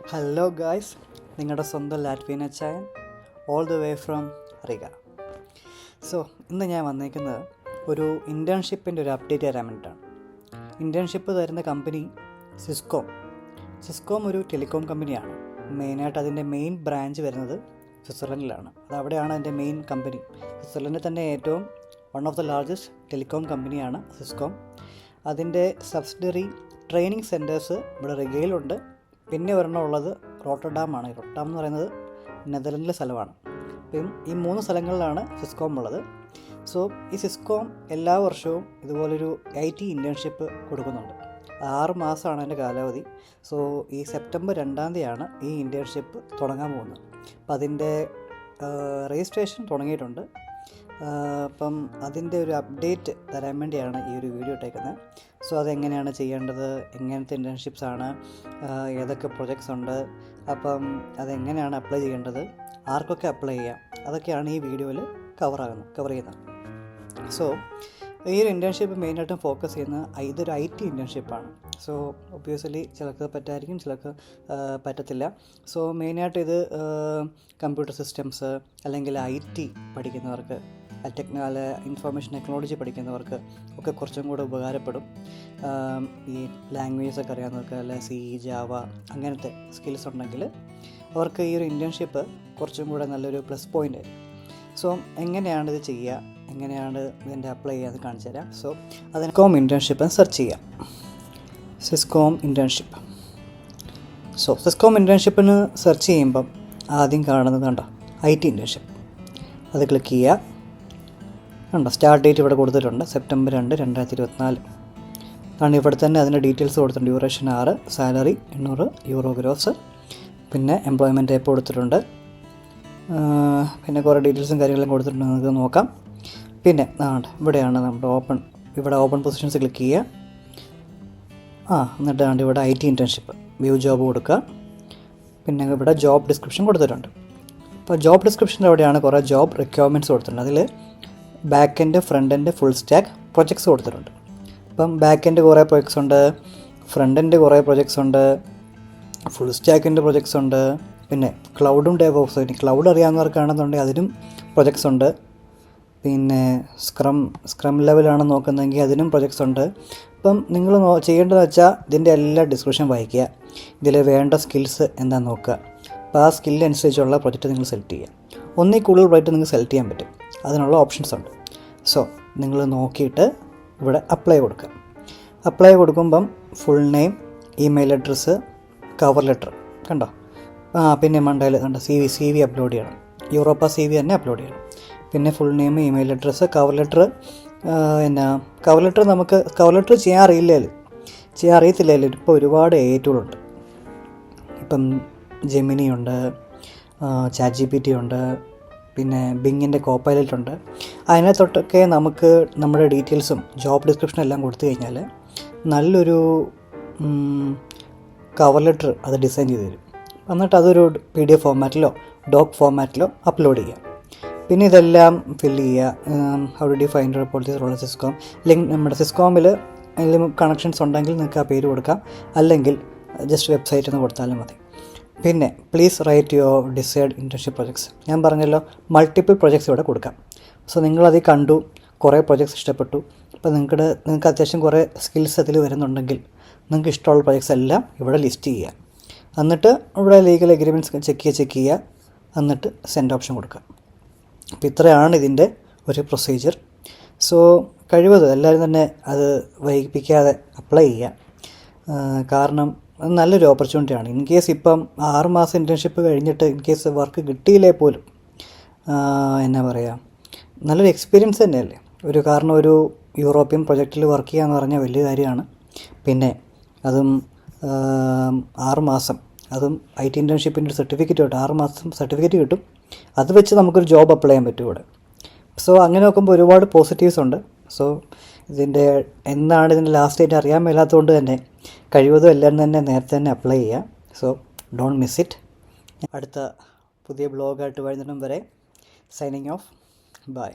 Hello guys, നിങ്ങളുടെ സ്വന്തം Latvian അച്ചായൻ all the way from Riga. So ഇന്ന് ഞാൻ വന്നിരിക്കുന്നത് ഒരു ഇൻറ്റേൺഷിപ്പിൻ്റെ ഒരു അപ്ഡേറ്റ് തരാൻ വേണ്ടിയിട്ടാണ്. ഇൻറ്റേൺഷിപ്പ് തരുന്ന കമ്പനി സിസ്കോം ഒരു ടെലികോം കമ്പനിയാണ്. മെയിനായിട്ട് അതിൻ്റെ മെയിൻ ബ്രാഞ്ച് വരുന്നത് സ്വിറ്റ്സർലൻഡിലാണ്. അവിടെയാണ് അതിൻ്റെ മെയിൻ കമ്പനി. സ്വിറ്റ്സർലൻഡിൽ തന്നെ ഏറ്റവും one of the largest telecom കമ്പനിയാണ് സിസ്കോം. അതിൻ്റെ സബ്സിഡറി ട്രെയിനിങ് സെൻറ്റേഴ്സ് ഇവിടെ റിഗയിലുണ്ട്. പിന്നെ ഒരെണ്ണം ഉള്ളത് റോട്ടർഡാമാണ്. റോട്ടർഡാം എന്ന് പറയുന്നത് നെതർലൻഡിലെ സ്ഥലമാണ്. അപ്പം ഈ 3 സ്ഥലങ്ങളിലാണ് സിസ്കോം ഉള്ളത്. സോ ഈ സിസ്കോം എല്ലാ വർഷവും ഇതുപോലൊരു IT ഇൻറ്റേൺഷിപ്പ് കൊടുക്കുന്നുണ്ട്. 6 മാസമാണ് അതിൻ്റെ കാലാവധി. സോ ഈ സെപ്റ്റംബർ 2 ഈ ഇൻറ്റേൺഷിപ്പ് തുടങ്ങാൻ പോകുന്നത്. അപ്പം അതിൻ്റെ രജിസ്ട്രേഷൻ തുടങ്ങിയിട്ടുണ്ട്. അപ്പം അതിൻ്റെ ഒരു അപ്ഡേറ്റ് തരാൻ വേണ്ടിയാണ് ഈ ഒരു വീഡിയോ ഇട്ടേക്കുന്നത്. സോ അതെങ്ങനെയാണ് ചെയ്യേണ്ടത്, എങ്ങനത്തെ ഇൻറ്റേൺഷിപ്സാണ്, ഏതൊക്കെ പ്രൊജക്ട്സ് ഉണ്ട്, അപ്പം അതെങ്ങനെയാണ് അപ്ലൈ ചെയ്യേണ്ടത്, ആർക്കൊക്കെ അപ്ലൈ ചെയ്യാം, അതൊക്കെയാണ് ഈ വീഡിയോയിൽ കവർ ചെയ്യുന്നത്. സോ ഈ ഒരു ഇൻറ്റേൺഷിപ്പ് മെയിനായിട്ടും ഫോക്കസ് ചെയ്യുന്നത് ഇതൊരു IT ഇൻറ്റേൺഷിപ്പാണ്. സോ ഒബ്വിയസ്ലി ചിലർക്ക് പറ്റായിരിക്കും, ചിലർക്ക് പറ്റത്തില്ല. സോ മെയിനായിട്ട് ഇത് കമ്പ്യൂട്ടർ സിസ്റ്റംസ് അല്ലെങ്കിൽ IT പഠിക്കുന്നവർക്ക്, ഇൻഫർമേഷൻ ടെക്നോളജി പഠിക്കുന്നവർക്ക് ഒക്കെ കുറച്ചും കൂടെ ഉപകാരപ്പെടും. ഈ ലാംഗ്വേജസൊക്കെ അറിയാവുന്നവർക്ക്, അല്ലെ C, Java അങ്ങനത്തെ സ്കിൽസ് ഉണ്ടെങ്കിൽ അവർക്ക് ഈ ഒരു ഇൻറ്റേൺഷിപ്പ് കുറച്ചും കൂടെ നല്ലൊരു പ്ലസ് പോയിൻ്റ് ആയിരിക്കും. സോ എങ്ങനെയാണ് ഇത് ചെയ്യുക, എങ്ങനെയാണ് ഇതിൻ്റെ അപ്ലൈ ചെയ്യാൻ കാണിച്ചു തരാം. സോ സിസ്കോം ഇൻറ്റേൺഷിപ്പ് സെർച്ച് ചെയ്യാം. സിസ്കോം ഇൻറ്റേൺഷിപ്പ്. സോ സിസ്കോം ഇൻറ്റേൺഷിപ്പിന് സെർച്ച് ചെയ്യുമ്പം ആദ്യം കാണുന്നത് കണ്ടോ, IT ഇൻറ്റേൺഷിപ്പ്. അത് ക്ലിക്ക് ചെയ്യുക. കണ്ടോ, സ്റ്റാർട്ട് ഡേറ്റ് ഇവിടെ കൊടുത്തിട്ടുണ്ട്, സെപ്റ്റംബർ 2, 2024 ആണ്. ഇവിടെ തന്നെ അതിൻ്റെ ഡീറ്റെയിൽസ് കൊടുത്തിട്ടുണ്ട്. ഡ്യൂറേഷൻ 6, സാലറി €800 ഗ്രോസ്, പിന്നെ എംപ്ലോയ്മെൻറ്റ് ടൈപ്പ് കൊടുത്തിട്ടുണ്ട്, പിന്നെ കുറേ ഡീറ്റെയിൽസും കാര്യങ്ങളും കൊടുത്തിട്ടുണ്ട്. നമുക്ക് നോക്കാം. പിന്നെ ഇവിടെയാണ് നമ്മുടെ ഓപ്പൺ പൊസിഷൻസ് ക്ലിക്ക് ചെയ്യുക. എന്നിട്ട് ഇവിടെ IT ഇൻറ്റേൺഷിപ്പ് വ്യൂ ജോബ് കൊടുക്കുക. പിന്നെ ഇവിടെ ജോബ് ഡിസ്ക്രിപ്ഷൻ കൊടുത്തിട്ടുണ്ട്. അപ്പോൾ ജോബ് ഡിസ്ക്രിപ്ഷൻ്റെ അവിടെയാണ് കുറേ ജോബ് റിക്വയർമെൻറ്റ്സ് കൊടുത്തിട്ടുണ്ട്. അതിൽ back end, front end, full stack projects കൊടുത്തിട്ടുണ്ട്. അപ്പം ബാക്ക് എൻഡ് കുറേ പ്രൊജക്ട്സ് ഉണ്ട്, ഫ്രണ്ട് എൻഡ് കുറേ പ്രൊജക്ട്സ് ഉണ്ട്, ഫുൾ സ്റ്റാക്കിൻ്റെ പ്രൊജക്ട്സ് ഉണ്ട്, പിന്നെ ക്ലൗഡും ഡെവോപ്സ്. ഇനി ക്ലൗഡ് അറിയാവുന്നവർക്കാണെന്നുണ്ടെങ്കിൽ അതിനും പ്രൊജക്ട്സ് ഉണ്ട്. പിന്നെ സ്ക്രം ലെവലാണെന്ന് നോക്കുന്നതെങ്കിൽ അതിനും പ്രൊജക്ട്സ് ഉണ്ട്. അപ്പം നിങ്ങൾ ചെയ്യേണ്ടതെന്ന് വെച്ചാൽ ഇതിൻ്റെ എല്ലാ ഡിസ്ക്രിപ്ഷൻ വായിക്കുക, ഇതിൽ വേണ്ട സ്കിൽസ് എന്താണെന്ന് നോക്കുക. അപ്പോൾ ആ സ്കില്ലനുസരിച്ചുള്ള പ്രൊജക്റ്റ് നിങ്ങൾ സെലക്ട് ചെയ്യുക. ഒന്നിൽ കൂടുതൽ പ്രൊജക്റ്റ് നിങ്ങൾക്ക് സെലക്ട് ചെയ്യാൻ പറ്റും, അതിനുള്ള ഓപ്ഷൻസ് ഉണ്ട്. സോ നിങ്ങൾ നോക്കിയിട്ട് ഇവിടെ അപ്ലൈ കൊടുക്കുക. അപ്ലൈ കൊടുക്കുമ്പം full name, email address, cover letter കണ്ടോ. പിന്നെ മണ്ടയിൽ കണ്ടോ CV അപ്ലോഡ് ചെയ്യണം. യൂറോപ്പ CV തന്നെ അപ്ലോഡ് ചെയ്യണം. പിന്നെ full name, email address, cover letter. നമുക്ക് കവർ ലെറ്റർ ചെയ്യാൻ അറിയത്തില്ലല്ലോ. ഇപ്പോൾ ഒരുപാട് AI-കളുണ്ട്. ഇപ്പം ജെമിനി ഉണ്ട്, ChatGPT ഉണ്ട്, പിന്നെ ബിങ്ങിൻ്റെ കോപ്പൈലറ്റ് ഉണ്ട്. അതിനകത്തൊട്ടൊക്കെ നമുക്ക് നമ്മുടെ ഡീറ്റെയിൽസും ജോബ് ഡിസ്ക്രിപ്ഷനും എല്ലാം കൊടുത്തു കഴിഞ്ഞാൽ നല്ലൊരു കവർ ലെറ്റർ അത് ഡിസൈൻ ചെയ്ത് തരും. എന്നിട്ട് അതൊരു PDF ഫോർമാറ്റിലോ ഡോക് ഫോർമാറ്റിലോ അപ്ലോഡ് ചെയ്യാം. പിന്നെ ഇതെല്ലാം ഫില്ല് ചെയ്യുക. How do find policies role സിസ്കോം. അല്ലെങ്കിൽ നമ്മുടെ സിസ്കോമിൽ എന്തെങ്കിലും കണക്ഷൻസ് ഉണ്ടെങ്കിൽ നിങ്ങൾക്ക് ആ പേര് കൊടുക്കാം, അല്ലെങ്കിൽ ജസ്റ്റ് വെബ്സൈറ്റിൽ നിന്ന് കൊടുത്താലും മതി. പിന്നെ please write your decide internship projects. ഞാൻ പറഞ്ഞല്ലോ, മൾട്ടിപ്പിൾ പ്രൊജക്ട്സ് ഇവിടെ കൊടുക്കാം. സോ നിങ്ങളതിൽ കണ്ടു, കുറേ പ്രൊജക്ട്സ് ഇഷ്ടപ്പെട്ടു. അപ്പോൾ നിങ്ങൾക്ക് അത്യാവശ്യം കുറേ സ്കിൽസ് അതിൽ വരുന്നുണ്ടെങ്കിൽ നിങ്ങൾക്ക് ഇഷ്ടമുള്ള പ്രൊജക്ട്സ് എല്ലാം ഇവിടെ ലിസ്റ്റ് ചെയ്യുക. എന്നിട്ട് ഇവിടെ ലീഗൽ എഗ്രിമെൻറ്റ്സ് ചെക്ക് ചെയ്യുക. എന്നിട്ട് സെൻഡ് ഓപ്ഷൻ കൊടുക്കുക. അപ്പോൾ ഇത്രയാണ് ഇതിൻ്റെ ഒരു പ്രൊസീജിയർ. സോ കഴിവത് എല്ലാവരും തന്നെ അത് വൈകിപ്പിക്കാതെ അപ്ലൈ ചെയ്യുക. കാരണം അത് നല്ലൊരു ഓപ്പർച്യൂണിറ്റിയാണ്. ഇൻ കേസ് ഇപ്പം 6 മാസം ഇൻറ്റേൺഷിപ്പ് കഴിഞ്ഞിട്ട് ഇൻ കേസ് വർക്ക് കിട്ടിയില്ലേ പോലും എന്നാ പറയുക, നല്ലൊരു എക്സ്പീരിയൻസ് തന്നെയല്ലേ. കാരണം ഒരു യൂറോപ്യൻ പ്രൊജക്റ്റിൽ വർക്ക് ചെയ്യാന്ന് പറഞ്ഞാൽ വലിയ കാര്യമാണ്. പിന്നെ അതും 6 മാസം, അതും IT ഇൻറ്റേൺഷിപ്പിൻ്റെ സർട്ടിഫിക്കറ്റ് കിട്ടും. 6 മാസം സർട്ടിഫിക്കറ്റ് കിട്ടും. അത് വെച്ച് നമുക്കൊരു ജോബ് അപ്ലൈ ചെയ്യാൻ പറ്റും ഇവിടെ. സോ അങ്ങനെ നോക്കുമ്പോൾ ഒരുപാട് പോസിറ്റീവ്സ് ഉണ്ട്. സോ എന്നാണ് ഇതിൻ്റെ ലാസ്റ്റ് ഡേറ്റ് അറിയാൻ മേലാത്തതുകൊണ്ട് തന്നെ കഴിവതും എല്ലാവരും തന്നെ നേരത്തെ തന്നെ അപ്ലൈ ചെയ്യുക. So don't miss it. അടുത്ത പുതിയ ബ്ലോഗായിട്ട് വരുന്നിടം വരെ സൈനിങ് ഓഫ്. ബൈ.